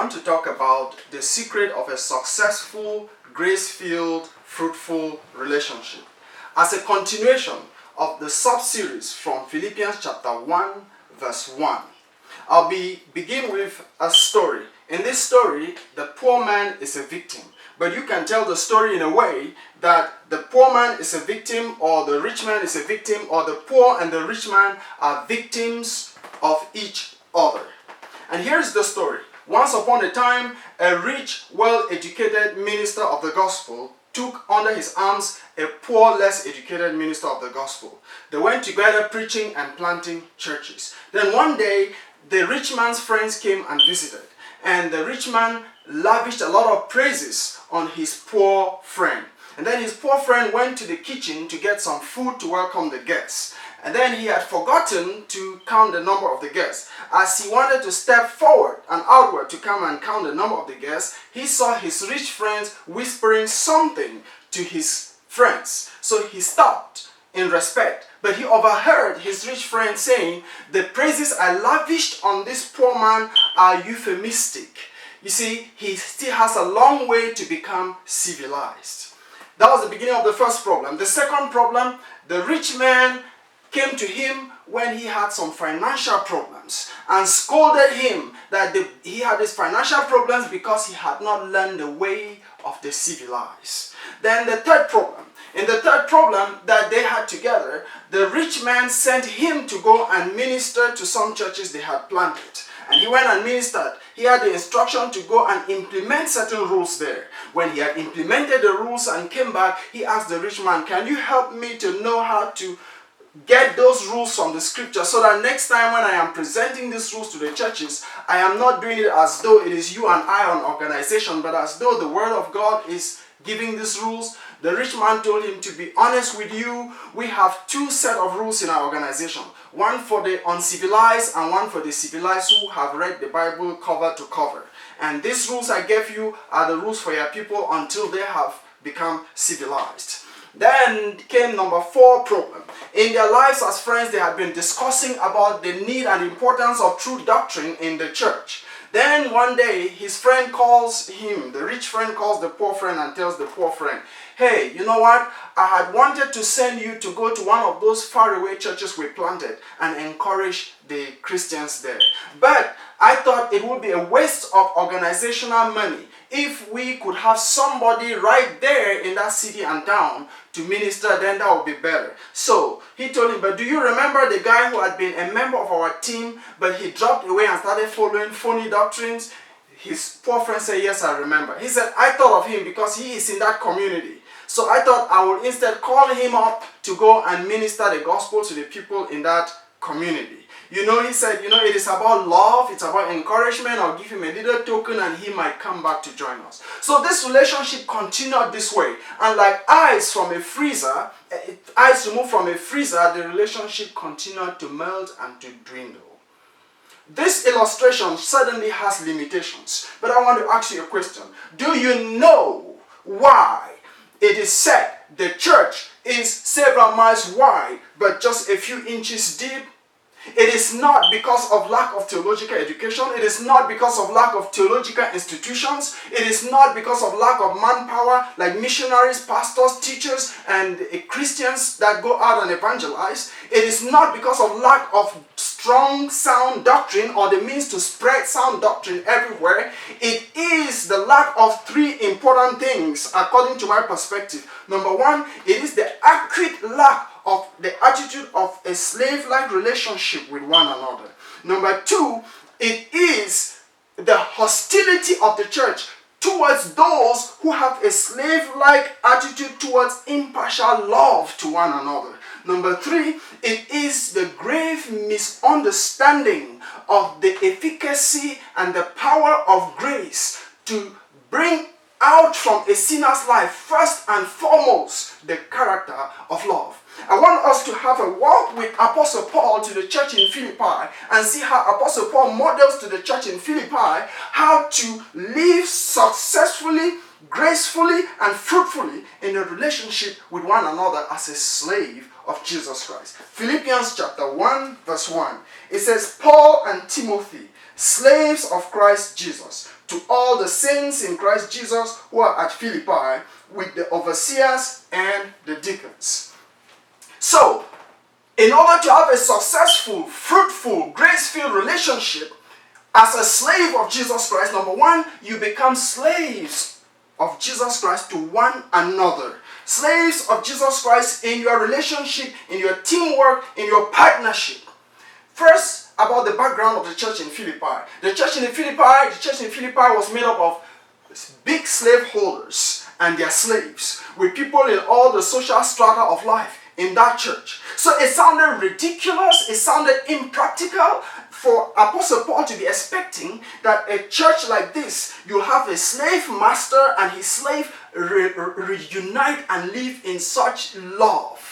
want to talk about the secret of a successful, grace-filled, fruitful relationship. As a continuation of the sub-series from Philippians chapter 1, verse 1. I'll begin with a story. In this story, the poor man is a victim. But you can tell the story in a way that the poor man is a victim, or the rich man is a victim, or the poor and the rich man are victims of each other. And here's the story. Once upon a time, a rich, well-educated minister of the gospel took under his arms a poor, less educated minister of the gospel. They went together preaching and planting churches. Then one day, the rich man's friends came and visited. And the rich man lavished a lot of praises on his poor friend. And then his poor friend went to the kitchen to get some food to welcome the guests. And then he had forgotten to count the number of the guests. As he wanted to step forward and outward to come and count the number of the guests, he saw his rich friends whispering something to his friends. So he stopped in respect. But he overheard his rich friend saying, "The praises I lavished on this poor man are euphemistic." You see, he still has a long way to become civilized. That was the beginning of the first problem. The second problem, the rich man came to him when he had some financial problems and scolded him that he had these financial problems because he had not learned the way of the civilized. Then the third problem. In the third problem that they had together, the rich man sent him to go and minister to some churches they had planted. And he went and ministered. He had the instruction to go and implement certain rules there. When he had implemented the rules and came back, he asked the rich man, "Can you help me to know how to get those rules from the scripture so that next time when I am presenting these rules to the churches, I am not doing it as though it is you and I on organization, but as though the word of God is giving these rules?" The rich man told him, "To be honest with you, we have two set of rules in our organization. One for the uncivilized and one for the civilized who have read the Bible cover to cover. And these rules I gave you are the rules for your people until they have become civilized." Then came number 4 problem. In their lives as friends, they had been discussing about the need and importance of true doctrine in the church. Then one day, his friend calls him, the rich friend calls the poor friend and tells the poor friend, "Hey, you know what? I had wanted to send you to go to one of those faraway churches we planted and encourage the Christians there. But I thought it would be a waste of organizational money if we could have somebody right there in that city and town to minister, then that would be better." So he told him, "But do you remember the guy who had been a member of our team, but he dropped away and started following phony doctrines?" His poor friend said, "Yes, I remember." He said, "I thought of him because he is in that community. So I thought I would instead call him up to go and minister the gospel to the people in that community." You know, he said, it is about love, it's about encouragement. I'll give him a little token and he might come back to join us. So this relationship continued this way. And like ice from a freezer, ice removed from a freezer, the relationship continued to melt and to dwindle. This illustration certainly has limitations. But I want to ask you a question. Do you know why it is said the church is several miles wide but just a few inches deep? It is not because of lack of theological education. It is not because of lack of theological institutions. It is not because of lack of manpower like missionaries, pastors, teachers, and Christians that go out and evangelize. It is not because of lack of strong, sound doctrine or the means to spread sound doctrine everywhere. It is the lack of 3 important things according to my perspective. Number 1, it is the acute lack of the attitude of a slave-like relationship with one another. Number 2, it is the hostility of the church towards those who have a slave-like attitude towards impartial love to one another. Number 3, it is the grave misunderstanding of the efficacy and the power of grace to bring out from a sinner's life, first and foremost, the character of love. I want us to have a walk with Apostle Paul to the church in Philippi and see how Apostle Paul models to the church in Philippi how to live successfully, gracefully, and fruitfully in a relationship with one another as a slave of Jesus Christ. Philippians chapter 1 verse 1. It says, "Paul and Timothy, slaves of Christ Jesus, to all the saints in Christ Jesus who are at Philippi, with the overseers and the deacons. So, in order to have a successful, fruitful, grace-filled relationship as a slave of Jesus Christ, number one, you become slaves of Jesus Christ to one another. Slaves of Jesus Christ in your relationship, in your teamwork, in your partnership. First, about the background of the church in Philippi. The church in Philippi was made up of big slaveholders and their slaves, with people in all the social strata of life in that church. So it sounded ridiculous, it sounded impractical for Apostle Paul to be expecting that a church like this, you'll have a slave master and his slave reunite and live in such love.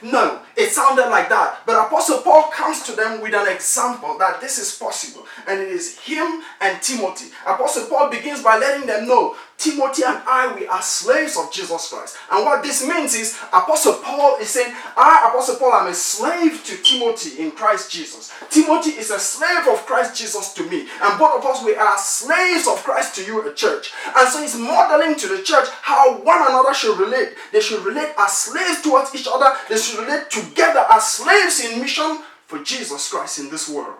No, it sounded like that. But Apostle Paul comes to them with an example that this is possible. And it is him and Timothy. Apostle Paul begins by letting them know, Timothy and I, we are slaves of Jesus Christ. And what this means is, Apostle Paul is saying, I, Apostle Paul, am a slave to Timothy in Christ Jesus. Timothy is a slave of Christ Jesus to me. And both of us, we are slaves of Christ to you, a church. And so he's modeling to the church how one another should relate. They should relate as slaves towards each other. They should relate together as slaves in mission for Jesus Christ in this world.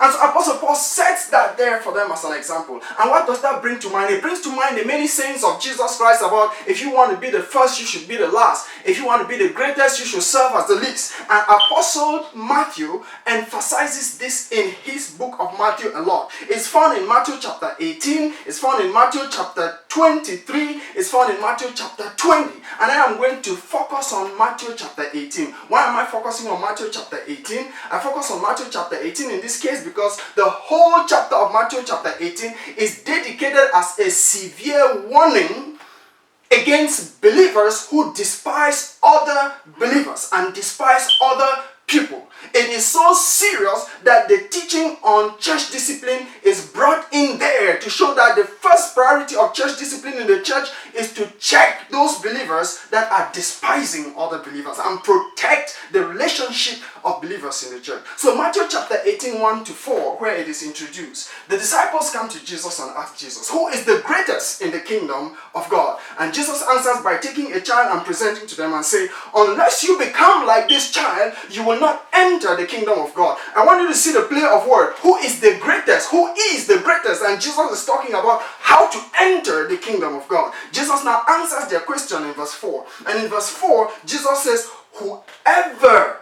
And so Apostle Paul sets that there for them as an example. And what does that bring to mind? It brings to mind the many sayings of Jesus Christ about, if you want to be the first, you should be the last. If you want to be the greatest, you should serve as the least. And Apostle Matthew emphasizes this in his book of Matthew a lot. It's found in Matthew chapter 18. It's found in Matthew chapter 23. It's found in Matthew chapter 20. And I am going to focus on Matthew chapter 18. Why am I focusing on Matthew chapter 18? I focus on Matthew chapter 18 in this case because the whole chapter of Matthew chapter 18 is dedicated as a severe warning against believers who despise other believers and despise other people. It is so serious that the teaching on church discipline is brought in there to show that the first priority of church discipline in the church is to check those believers that are despising other believers and protect the relationship of believers in the church. So Matthew chapter 18, 1-4, where it is introduced, the disciples come to Jesus and ask Jesus, who is the greatest in the kingdom of God? And Jesus answers by taking a child and presenting to them and say, unless you become like this child, you will not enter the kingdom of God. I want you to see the play of word. Who is the greatest? Who is the greatest? And Jesus is talking about how to enter the kingdom of God. Jesus now answers their question in verse 4. And in verse 4, Jesus says, whoever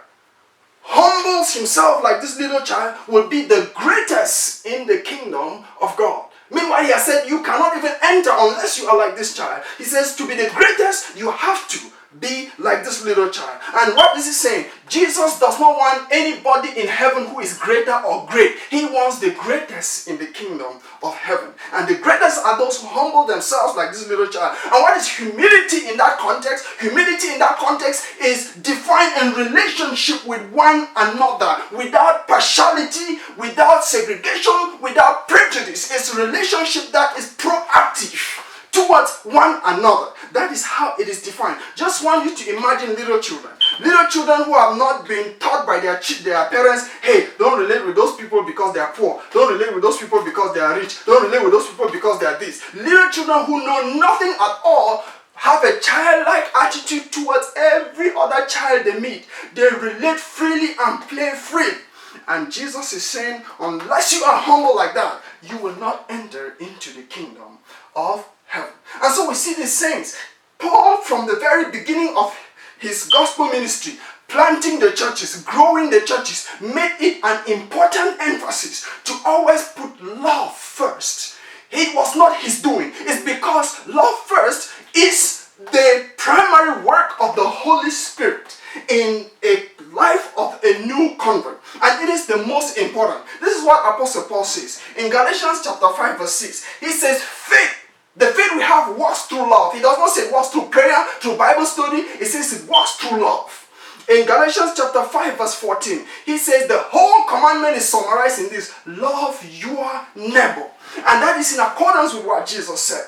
humbles himself like this little child will be the greatest in the kingdom of God. Meanwhile, he has said you cannot even enter unless you are like this child. He says to be the greatest, you have to be like this little child. And what is he saying? Jesus does not want anybody in heaven who is greater or great. He wants the greatest in the kingdom of heaven. And the greatest are those who humble themselves like this little child. And what is humility in that context? Humility in that context is defined in relationship with one another, without partiality, without segregation, without prejudice. It's a relationship that is proactive towards one another. That is how it is defined. Just want you to imagine little children. Little children who have not been taught by their parents, hey, don't relate with those people because they are poor. Don't relate with those people because they are rich. Don't relate with those people because they are this. Little children who know nothing at all have a childlike attitude towards every other child they meet. They relate freely and play free. And Jesus is saying, unless you are humble like that, you will not enter into the kingdom of heaven. And so we see the saints. Paul, from the very beginning of his gospel ministry, planting the churches, growing the churches, made it an important emphasis to always put love first. It was not his doing. It's because love first is the primary work of the Holy Spirit in a life of a new convert. And it is the most important. This is what Apostle Paul says. In Galatians chapter 5 verse 6, he says, faith. The faith we have works through love. He does not say it works through prayer, through Bible study. He says it works through love. In Galatians chapter 5 verse 14, he says the whole commandment is summarized in this: love your neighbor. And that is in accordance with what Jesus said.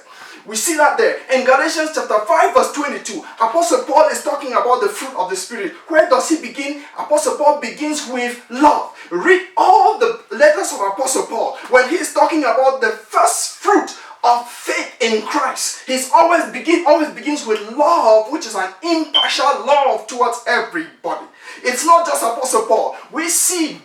We see that there. In Galatians chapter 5 verse 22, Apostle Paul is talking about the fruit of the Spirit. Where does he begin? Apostle Paul begins with love. Read all the letters of Apostle Paul. When he's talking about the first fruit of faith in Christ, he always begins with love, which is an impartial love towards everybody. It's not just Apostle Paul. We see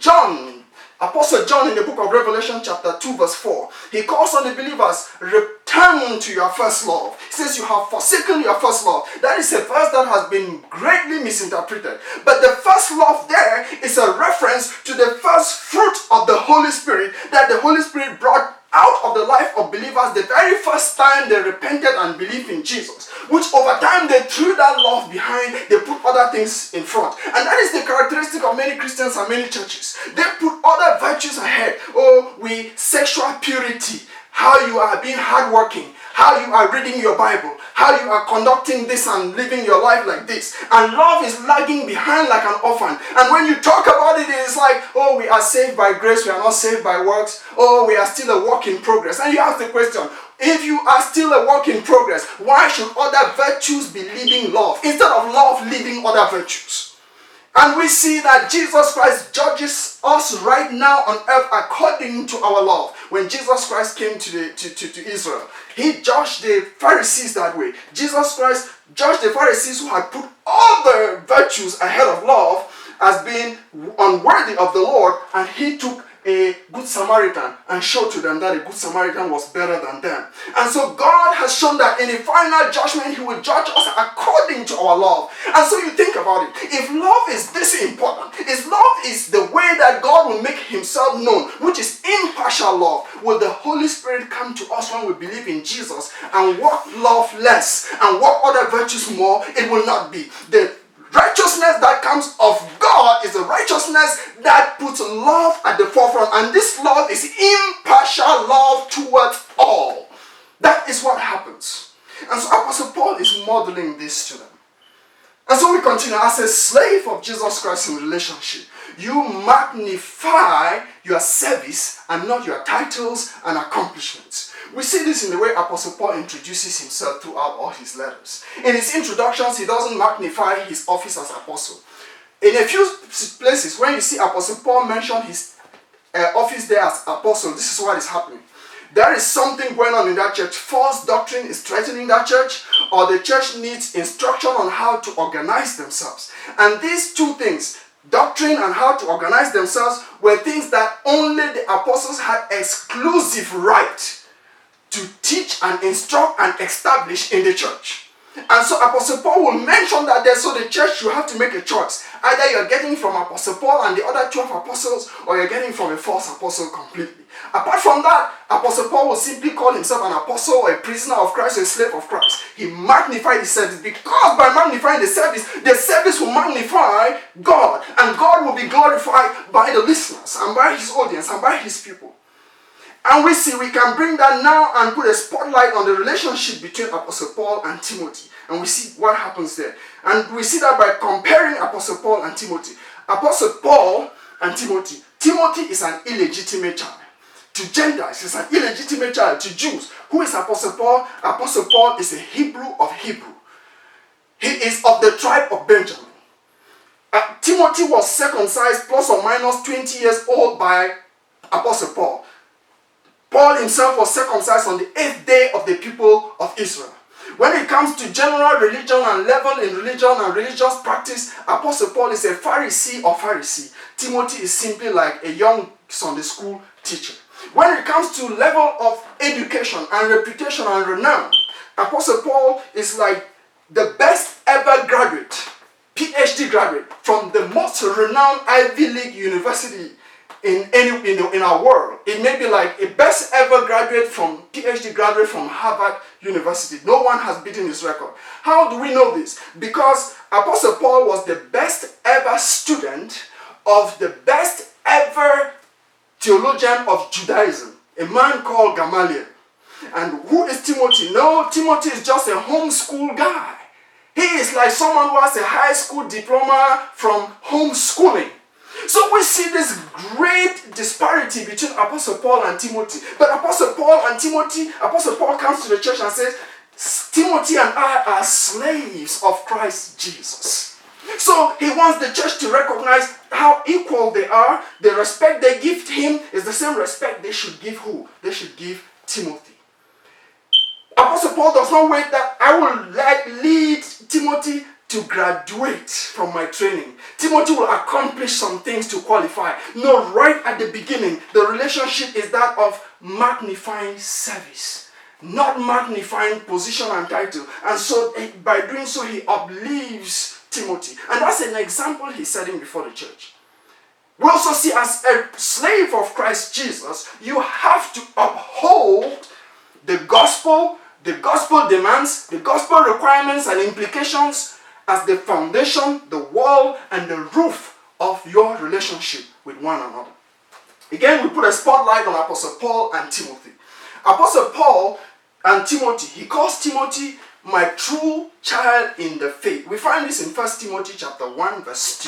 Apostle John in the book of Revelation chapter 2 verse 4. He calls on the believers, return to your first love. He says you have forsaken your first love. That is a verse that has been greatly misinterpreted. But the first love there is a reference to the first fruit of the Holy Spirit that the Holy Spirit brought out of the life of believers the very first time they repented and believed in Jesus, which over time they threw that love behind, they put other things in front. And that is the characteristic of many Christians and many churches. They put other virtues ahead. Sexual purity, how you are being hardworking, how you are reading your Bible, how you are conducting this and living your life like this. And love is lagging behind like an orphan. And when you talk about it, it's like, oh, we are saved by grace, we are not saved by works. Oh, we are still a work in progress. And you ask the question, if you are still a work in progress, why should other virtues be leading love instead of love leading other virtues? And we see that Jesus Christ judges us right now on earth according to our love. When Jesus Christ came to Israel, he judged the Pharisees that way. Jesus Christ judged the Pharisees who had put all the virtues ahead of love as being unworthy of the Lord, and he took a good Samaritan and showed to them that a good Samaritan was better than them. And so God has shown that in the final judgment, he will judge us according to our love. And so you think about it. If love is this important, if love is the way that God will make himself known, which is impartial love, will the Holy Spirit come to us when we believe in Jesus and walk love less and walk other virtues more? It will not be. The righteousness that comes of God is a righteousness that puts love at the forefront. And this love is impartial love towards all. That is what happens. And so Apostle Paul is modeling this to them. And so we continue. As a slave of Jesus Christ in relationship, you magnify your service and not your titles and accomplishments. We see this in the way Apostle Paul introduces himself throughout all his letters. In his introductions, he doesn't magnify his office as apostle. In a few places, when you see Apostle Paul mention his office there as apostle, this is what is happening. There is something going on in that church. False doctrine is threatening that church, or the church needs instruction on how to organize themselves. And these two things, doctrine and how to organize themselves, were things that only the apostles had exclusive right to teach and instruct and establish in the church. And so Apostle Paul will mention that there, so the church, you have to make a choice. Either you're getting from Apostle Paul and the other 12 apostles, or you're getting from a false apostle completely. Apart from that, Apostle Paul will simply call himself an apostle or a prisoner of Christ or a slave of Christ. He magnified his service, because by magnifying the service will magnify God, and God will be glorified by the listeners and by his audience and by his people. And we see we can bring that now and put a spotlight on the relationship between Apostle Paul and Timothy. And we see what happens there. And we see that by comparing Apostle Paul and Timothy. Apostle Paul and Timothy. Timothy is an illegitimate child. To Gentiles, he's an illegitimate child. To Jews, who is Apostle Paul? Apostle Paul is a Hebrew of Hebrew. He is of the tribe of Benjamin. Timothy was circumcised plus or minus 20 years old by Apostle Paul. Paul himself was circumcised on the 8th day of the people of Israel. When it comes to general religion and level in religion and religious practice, Apostle Paul is a Pharisee or Pharisee. Timothy is simply like a young Sunday school teacher. When it comes to level of education and reputation and renown, Apostle Paul is like the best ever graduate, PhD graduate from the most renowned Ivy League university in our world. It may be like a best ever graduate from PhD graduate from Harvard University. No one has beaten his record. How do we know this? Because Apostle Paul was the best ever student of the best ever theologian of Judaism, a man called Gamaliel. And who is Timothy? No, Timothy is just a homeschool guy. He is like someone who has a high school diploma from homeschooling. So we see this great disparity between Apostle Paul and Timothy. But Apostle Paul comes to the church and says, Timothy and I are slaves of Christ Jesus. So he wants the church to recognize how equal they are. The respect they give him is the same respect they should give who? They should give Timothy. Apostle Paul does not wait that I will lead Timothy to graduate from my training. Timothy will accomplish some things to qualify. No, right at the beginning, the relationship is that of magnifying service, not magnifying position and title. And so by doing so, he uplifts Timothy. And that's an example he's setting before the church. We also see, as a slave of Christ Jesus, you have to uphold the gospel demands, the gospel requirements and implications as the foundation, the wall, and the roof of your relationship with one another. Again, we put a spotlight on Apostle Paul and Timothy. Apostle Paul and Timothy, he calls Timothy my true child in the faith. We find this in 1 Timothy chapter 1 verse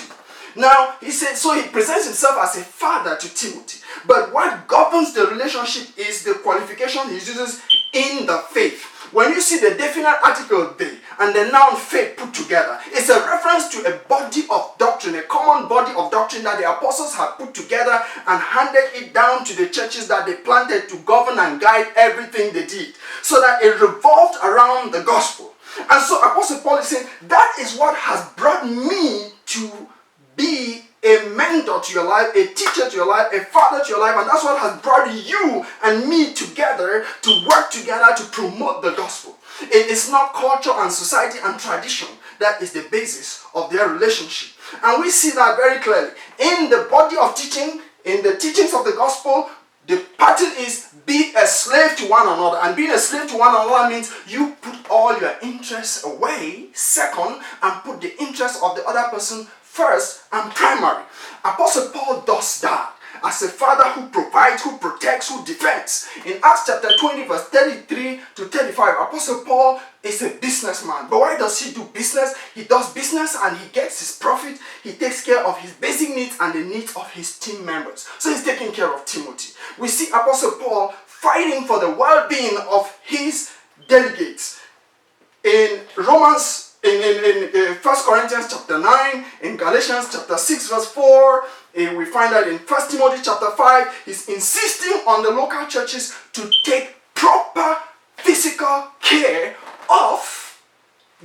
2. Now, he said, so he presents himself as a father to Timothy. But what governs the relationship is the qualification he uses in the faith. When you see the definite article they and the noun faith put together, it's a reference to a body of doctrine, a common body of doctrine that the apostles had put together and handed it down to the churches that they planted to govern and guide everything they did, so that it revolved around the gospel. And so Apostle Paul is saying, that is what has brought me to be a mentor to your life, a teacher to your life, a father to your life, and that's what has brought you and me together to work together to promote the gospel. It is not culture and society and tradition that is the basis of their relationship. And we see that very clearly. In the body of teaching, in the teachings of the gospel, the pattern is be a slave to one another. And being a slave to one another means you put all your interests away, second, and put the interests of the other person first and primary. Apostle Paul does that as a father who provides, who protects, who defends. In Acts chapter 20 verse 33 to 35, Apostle Paul is a businessman. But why does he do business? He does business and he gets his profit. He takes care of his basic needs and the needs of his team members. So he's taking care of Timothy. We see Apostle Paul fighting for the well-being of his delegates. In Romans, in 1 Corinthians chapter 9, in Galatians chapter 6 verse 4, we find that in 1 Timothy chapter 5, he's insisting on the local churches to take proper physical care of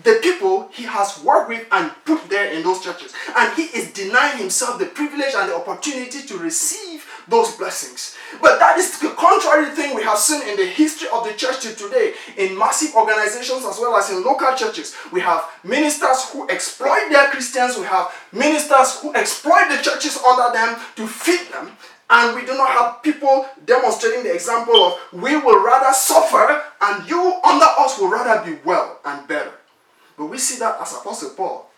the people he has worked with and put there in those churches. And he is denying himself the privilege and the opportunity to receive those blessings. But that is the contrary thing we have seen in the history of the church till today, in massive organizations as well as in local churches. We have ministers who exploit their Christians. We have ministers who exploit the churches under them to feed them. And we do not have people demonstrating the example of we will rather suffer and you under us will rather be well and better. But we see that as Apostle Paul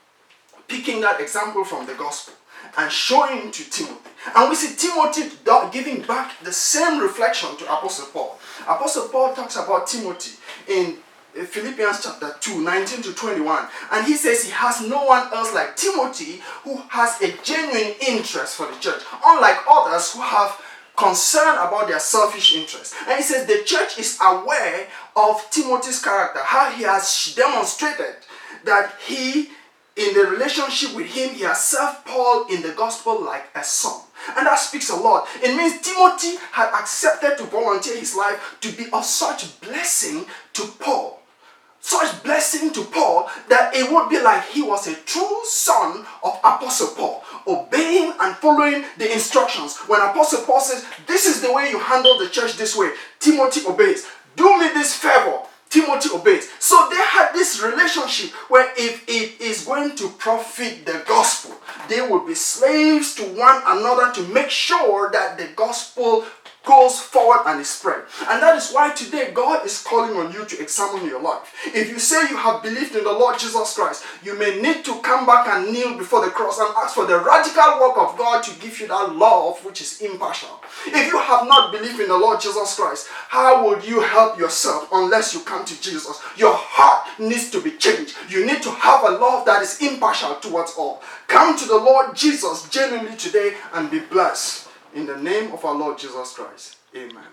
picking that example from the gospel and showing to Timothy. And we see Timothy giving back the same reflection to Apostle Paul. Apostle Paul talks about Timothy in Philippians chapter 2, 19 to 21. And he says he has no one else like Timothy who has a genuine interest for the church, unlike others who have concern about their selfish interests. And he says the church is aware of Timothy's character, how he has demonstrated that he, in the relationship with him, he has served Paul in the gospel like a son. And that speaks a lot. It means Timothy had accepted to volunteer his life to be of such blessing to Paul. Such blessing to Paul that it would be like he was a true son of Apostle Paul, obeying and following the instructions. When Apostle Paul says, this is the way you handle the church this way, Timothy obeys. Do me this favor, Timothy obeys. So they had this relationship where if it is going to profit the gospel, they will be slaves to one another to make sure that the gospel goes forward and is spread. And that is why today God is calling on you to examine your life. If you say you have believed in the Lord Jesus Christ, you may need to come back and kneel before the cross and ask for the radical work of God to give you that love which is impartial. If you have not believed in the Lord Jesus Christ, how would you help yourself unless you come to Jesus? Your heart needs to be changed. You need to have a love that is impartial towards all. Come to the Lord Jesus genuinely today and be blessed. In the name of our Lord Jesus Christ. Amen.